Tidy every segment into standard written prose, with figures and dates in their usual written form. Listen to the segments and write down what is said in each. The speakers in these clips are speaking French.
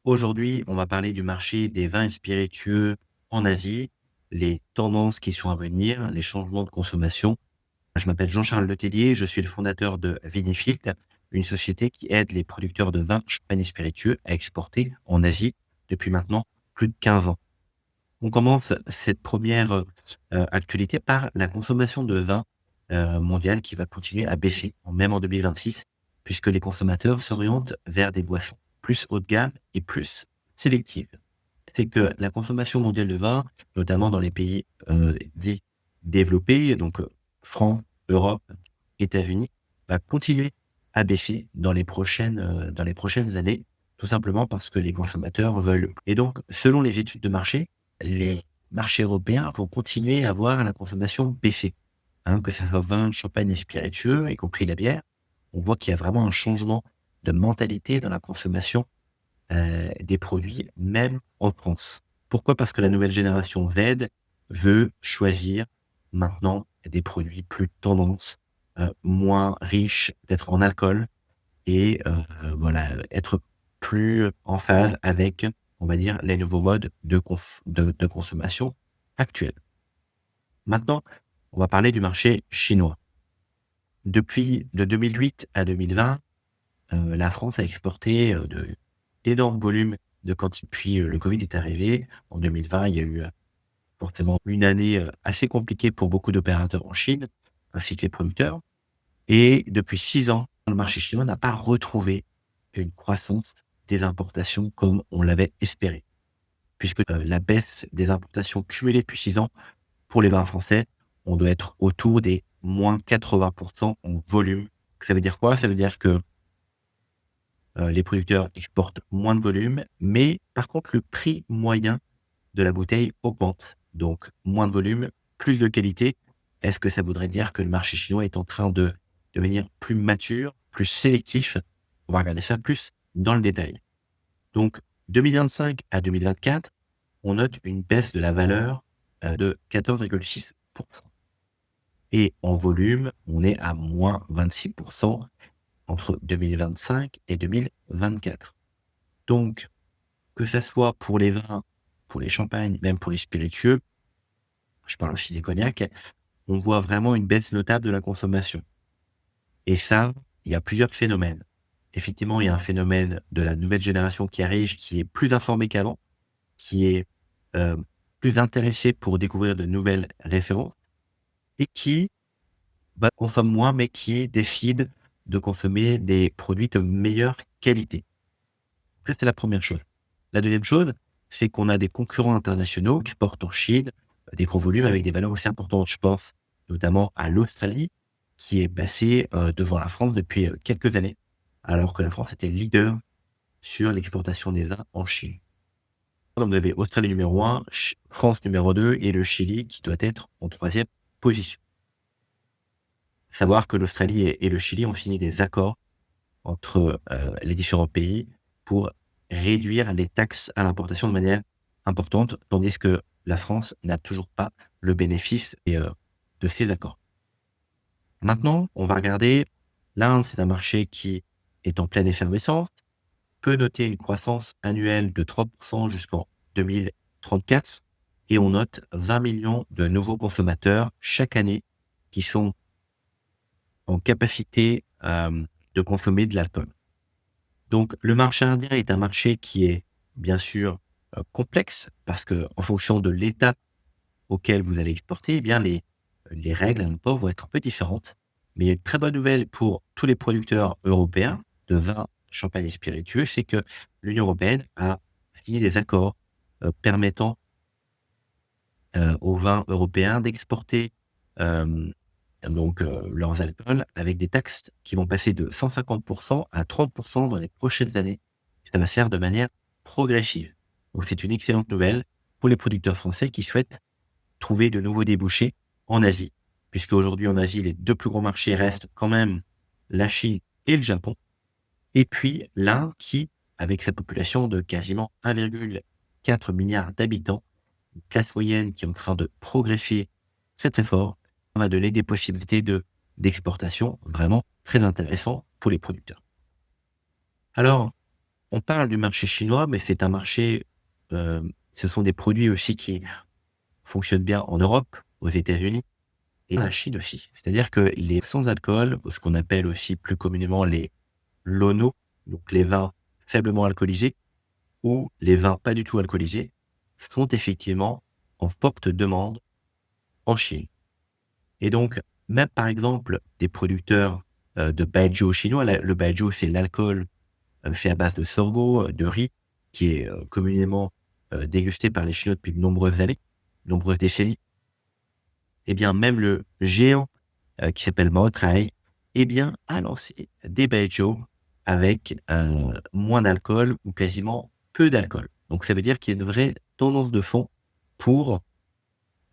Aujourd'hui, on va parler du marché des vins et spiritueux en Asie, les tendances qui sont à venir, les changements de consommation. Je m'appelle Jean-Charles Letellier, je suis le fondateur de Vinifilt, une société qui aide les producteurs de vins, champagne et spiritueux à exporter en Asie depuis maintenant plus de 15 ans. On commence cette première actualité par la consommation de vin mondiale qui va continuer à baisser, même en 2026, puisque les consommateurs s'orientent vers des boissons plus haut de gamme et plus sélectives. C'est que la consommation mondiale de vin, notamment dans les pays dits développés, donc France, Europe, États-Unis, va continuer à baisser dans les prochaines années, tout simplement parce que les consommateurs veulent. Et donc, selon les études de marché, les marchés européens vont continuer à voir la consommation baisser. Hein, que ça soit vin, champagne et spiritueux, y compris la bière. On voit qu'il y a vraiment un changement de mentalité dans la consommation des produits, même en France. Pourquoi? Parce que la nouvelle génération Z veut choisir maintenant des produits plus tendance, moins riches peut-être en alcool et voilà, être plus en phase avec, on va dire, les nouveaux modes de consommation actuels. Maintenant, on va parler du marché chinois. Depuis de 2008 à 2020, la France a exporté, d'énormes volumes de quanti puis, le covid est arrivé. En 2020, il y a eu, forcément une année, assez compliquée pour beaucoup d'opérateurs en Chine, ainsi que les producteurs. Et depuis 6 ans, le marché chinois n'a pas retrouvé une croissance des importations comme on l'avait espéré. Puisque, la baisse des importations cumulées depuis 6 ans, pour les vins français, on doit être autour des -80% en volume. Ça veut dire quoi? Ça veut dire que les producteurs exportent moins de volume, mais par contre, le prix moyen de la bouteille augmente. Donc moins de volume, plus de qualité. Est-ce que ça voudrait dire que le marché chinois est en train de devenir plus mature, plus sélectif? On va regarder ça plus dans le détail. Donc 2025 à 2024, on note une baisse de la valeur, de 14,6. Et en volume, on est à -26% entre 2025 et 2024. Donc, que ça soit pour les vins, pour les champagnes, même pour les spiritueux, je parle aussi des cognacs, on voit vraiment une baisse notable de la consommation. Et ça, il y a plusieurs phénomènes. Effectivement, il y a un phénomène de la nouvelle génération qui arrive, qui est plus informée qu'avant, qui est euh, plus intéressée pour découvrir de nouvelles références et qui consomme moins, mais qui décide de consommer des produits de meilleure qualité. Ça, c'est la première chose. La deuxième chose, c'est qu'on a des concurrents internationaux qui exportent en Chine des gros volumes avec des valeurs aussi importantes. Je pense notamment à l'Australie, qui est passée devant la France depuis quelques années, alors que la France était leader sur l'exportation des vins en Chine. Donc, vous avez Australie numéro 1, France numéro 2 et le Chili qui doit être en troisième position. Savoir que l'Australie et le Chili ont signé des accords entre les différents pays pour réduire les taxes à l'importation de manière importante, tandis que la France n'a toujours pas le bénéfice de ces accords. Maintenant, on va regarder, l'Inde, c'est un marché qui est en pleine effervescence, peut noter une croissance annuelle de 3% jusqu'en 2034 et on note 20 millions de nouveaux consommateurs chaque année qui sont en capacité de consommer de l'alcool. Donc, le marché indien est un marché qui est bien sûr complexe parce que en fonction de l'état auquel vous allez exporter, eh bien les règles à l'import vont être un peu différentes. Mais il y a une très bonne nouvelle pour tous les producteurs européens de vin, champagne et spiritueux, c'est que l'Union européenne a signé des accords permettant aux vins européens d'exporter leurs alcools avec des taxes qui vont passer de 150% à 30% dans les prochaines années. Ça va se faire de manière progressive. Donc c'est une excellente nouvelle pour les producteurs français qui souhaitent trouver de nouveaux débouchés en Asie. Puisque aujourd'hui en Asie, les 2 plus gros marchés restent quand même la Chine et le Japon. Et puis l'Inde qui, avec sa population de quasiment 1,4 milliard d'habitants, une classe moyenne qui est en train de progresser très, très fort, ça va donner des possibilités d'exportation vraiment très intéressantes pour les producteurs. Alors, On parle du marché chinois, mais c'est un marché, ce sont des produits aussi qui fonctionnent bien en Europe, aux États-Unis et la Chine aussi. C'est-à-dire que les sans alcool, ce qu'on appelle aussi plus communément les lono, donc les vins faiblement alcoolisés ou les vins pas du tout alcoolisés, sont effectivement en forte demande en Chine. Et donc, même par exemple, des producteurs, de baijiu chinois, le baijiu, c'est l'alcool, fait à base de sorgho, de riz, qui est, communément, dégusté par les Chinois depuis de nombreuses années, nombreuses décennies. Et bien, même le géant, qui s'appelle Maotai, eh bien, a lancé des baijiu avec, moins d'alcool ou quasiment peu d'alcool. Donc ça veut dire qu'il y a une vraie tendance de fond pour,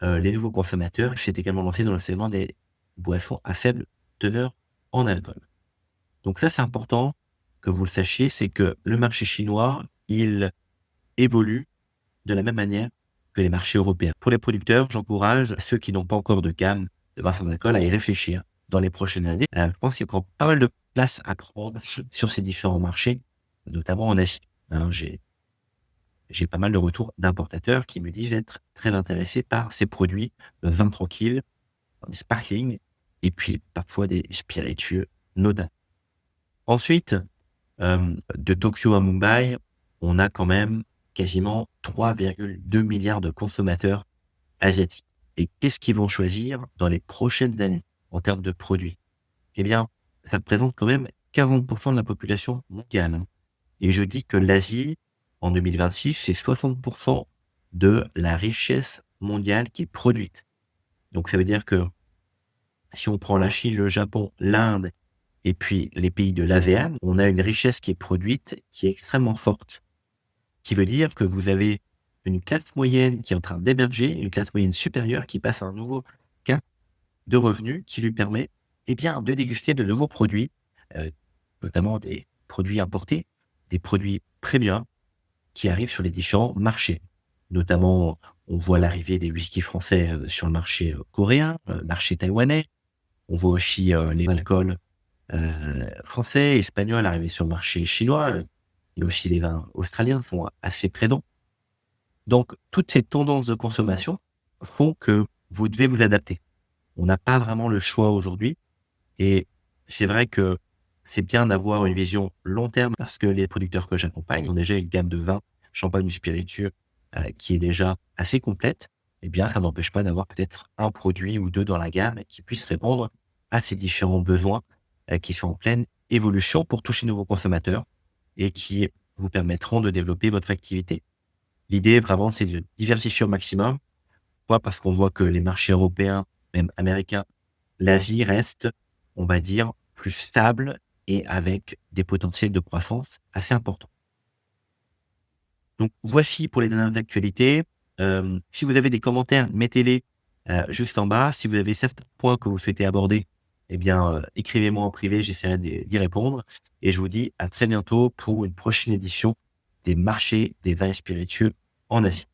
les nouveaux consommateurs qui s'est également lancé dans le segment des boissons à faible teneur en alcool. Donc ça, c'est important que vous le sachiez, c'est que le marché chinois, il évolue de la même manière que les marchés européens. Pour les producteurs, j'encourage ceux qui n'ont pas encore de gamme de vin sans alcool à y réfléchir dans les prochaines années. Je pense qu'il y a encore pas mal de place à prendre sur ces différents marchés, notamment en Asie. Hein, j'ai pas mal de retours d'importateurs qui me disent être très intéressés par ces produits, vins tranquilles, des sparkling et puis parfois des spiritueux notamment. Ensuite, de Tokyo à Mumbai, on a quand même quasiment 3,2 milliards de consommateurs asiatiques. Et qu'est-ce qu'ils vont choisir dans les prochaines années en termes de produits? Eh bien, ça représente quand même 40 de la population mondiale, hein. Et je dis que l'Asie, en 2026, c'est 60 de la richesse mondiale qui est produite. Donc ça veut dire que si on prend la Chine, le Japon, l'Inde et puis les pays de l'ASEAN, on a une richesse qui est produite, qui est extrêmement forte. Qui veut dire que vous avez une classe moyenne qui est en train d'émerger, une classe moyenne supérieure qui passe à un nouveau cap de revenus qui lui permet, eh bien, de déguster de nouveaux produits, heu, notamment des produits importés, des produits premium qui arrivent sur les différents marchés. Notamment, on voit l'arrivée des whisky français, sur le marché, coréen, marché taïwanais. On voit aussi, les alcools, français, espagnols arriver sur le marché chinois, et aussi les vins australiens sont assez présents. Donc toutes ces tendances de consommation font que vous devez vous adapter. On n'a pas vraiment le choix aujourd'hui et c'est vrai que c'est bien d'avoir une vision long terme parce que les producteurs que j'accompagne ont déjà une gamme de vins, champagne ou spiritueux, qui est déjà assez complète. Eh bien, ça n'empêche pas d'avoir peut-être un produit ou 2 dans la gamme qui puissent répondre à ces différents besoins, qui sont en pleine évolution pour toucher de nouveaux consommateurs et qui vous permettront de développer votre activité. L'idée vraiment, c'est de diversifier au maximum. Pourquoi? Parce qu'on voit que les marchés européens, même américains, l'Asie reste, on va dire, plus stable et avec des potentiels de croissance assez importants. Donc voici pour les dernières actualités. Si vous avez des commentaires, mettez-les, juste en bas. Si vous avez certains points que vous souhaitez aborder, eh bien, écrivez-moi en privé, j'essaierai d'y répondre et je vous dis à très bientôt pour une prochaine édition des marchés des vins et spiritueux en Asie.